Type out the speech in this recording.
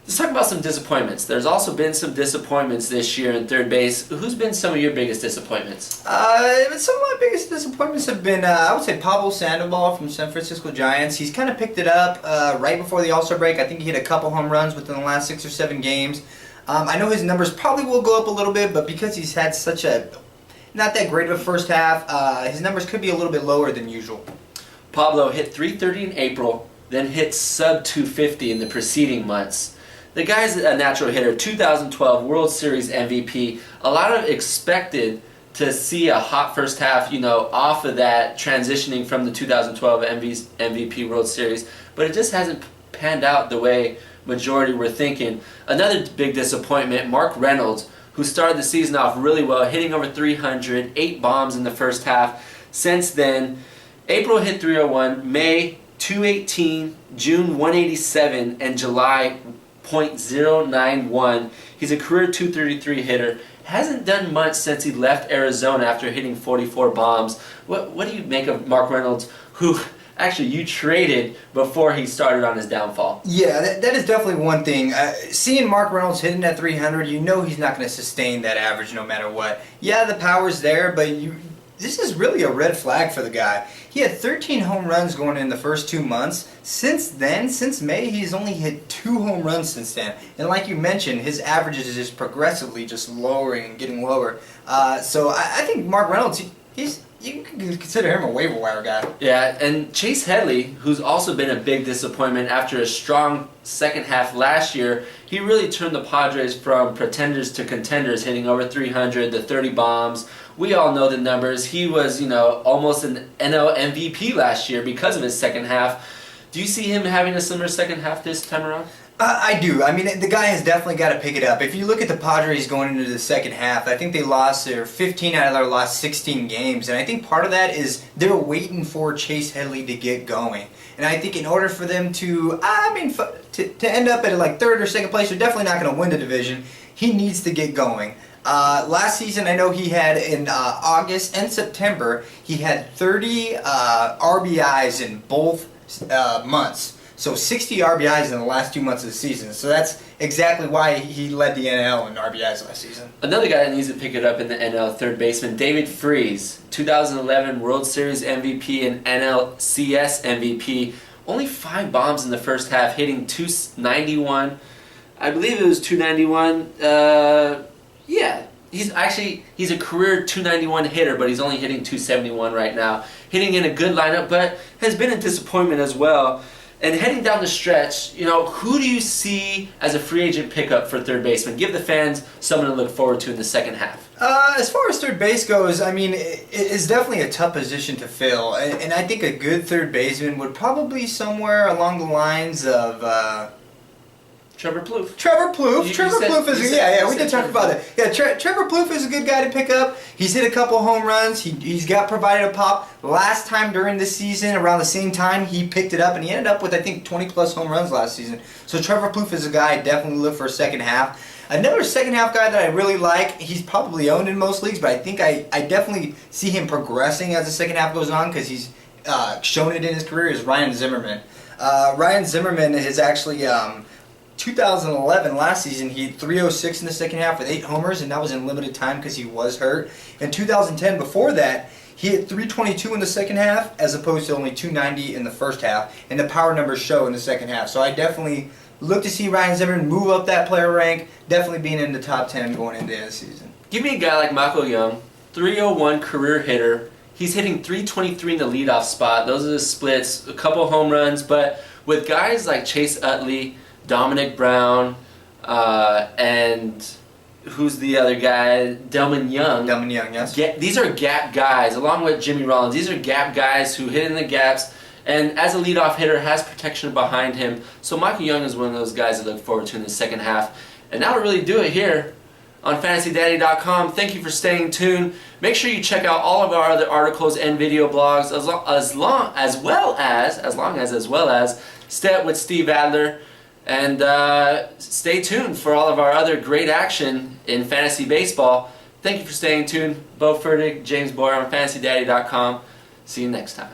Let's talk about some disappointments. There's also been some disappointments this year in third base. Who's been some of your biggest disappointments? Some of my biggest disappointments have been, I would say, Pablo Sandoval from San Francisco Giants. He's kind of picked it up right before the All-Star break. I think he hit a couple home runs within the last 6 or 7 games. I know his numbers probably will go up a little bit, but because he's had such a not that great of a first half, his numbers could be a little bit lower than usual. Pablo hit .330 in April, then hit sub .250 in the preceding months. The guy's a natural hitter, 2012 World Series MVP. A lot of expected to see a hot first half, off of that, transitioning from the 2012 MVP World Series, but it just hasn't panned out the way majority were thinking. Another big disappointment, Mark Reynolds, who started the season off really well, hitting over 300, 8 bombs in the first half. Since then, April hit .301, May .218, June .187, and July .091. He's a career .233 hitter. Hasn't done much since he left Arizona after hitting 44 bombs. What do you make of Mark Reynolds, who actually you traded before he started on his downfall? Yeah, that is definitely one thing. Seeing Mark Reynolds hitting that 300, you know he's not going to sustain that average no matter what. Yeah, the power's there, but this is really a red flag for the guy. He had 13 home runs going in the first 2 months. Since then, since May, he's only hit 2 home runs since then. And like you mentioned, his averages is just progressively just lowering and getting lower. So I think Mark Reynolds, you can consider him a waiver wire guy. Yeah, and Chase Headley, who's also been a big disappointment after a strong second half last year, he really turned the Padres from pretenders to contenders, hitting over 300, the 30 bombs. We all know the numbers. He was, almost an NL MVP last year because of his second half. Do you see him having a similar second half this time around? I do. I mean, the guy has definitely got to pick it up. If you look at the Padres going into the second half, I think they lost their 15 out of their last 16 games. And I think part of that is they're waiting for Chase Headley to get going. And I think in order for them to end up at like third or second place, they're definitely not going to win the division. He needs to get going. Last season, I know he had in August and September, he had 30 RBIs in both months. So 60 RBIs in the last 2 months of the season. So that's exactly why he led the NL in RBIs last season. Another guy that needs to pick it up in the NL, third baseman, David Freese, 2011 World Series MVP and NLCS MVP. Only 5 bombs in the first half, hitting .291. I believe it was .291. Yeah. He's a career .291 hitter, but he's only hitting .271 right now. Hitting in a good lineup, but has been a disappointment as well. And heading down the stretch, who do you see as a free agent pickup for third baseman? Give the fans someone to look forward to in the second half. As far as third base goes, I mean, it's definitely a tough position to fill. And I think a good third baseman would probably be somewhere along the lines of Trevor Plouffe. Trevor Plouffe. Trevor Plouffe is we did talk about it. Yeah, Trevor Plouffe is a good guy to pick up. He's hit a couple home runs. He's got provided a pop. Last time during the season, around the same time, he picked it up and he ended up with, I think, 20 plus home runs last season. So Trevor Plouffe is a guy I definitely look for a second half. Another second half guy that I really like, he's probably owned in most leagues, but I think I definitely see him progressing as the second half goes on because he's shown it in his career, is Ryan Zimmerman. Ryan Zimmerman has actually 2011, last season, he had .306 in the second half with 8 homers, and that was in limited time because he was hurt. In 2010, before that, he hit .322 in the second half as opposed to only .290 in the first half, and the power numbers show in the second half. So I definitely look to see Ryan Zimmerman move up that player rank, definitely being in the top 10 going into the season. Give me a guy like Michael Young, .301 career hitter. He's hitting .323 in the leadoff spot. Those are the splits, a couple home runs, but with guys like Chase Utley, Dominic Brown, and who's the other guy? Delman Young. Delman Young, yes. These are gap guys, along with Jimmy Rollins. These are gap guys who hit in the gaps, and as a leadoff hitter, has protection behind him. So Michael Young is one of those guys to look forward to in the second half. And that'll really do it here on FantasyDaddy.com. Thank you for staying tuned. Make sure you check out all of our other articles and video blogs, as well as Step with Steve Adler. And stay tuned for all of our other great action in fantasy baseball. Thank you for staying tuned. Bowe, Fertig, James Bowe on FantasyDaddy.com. See you next time.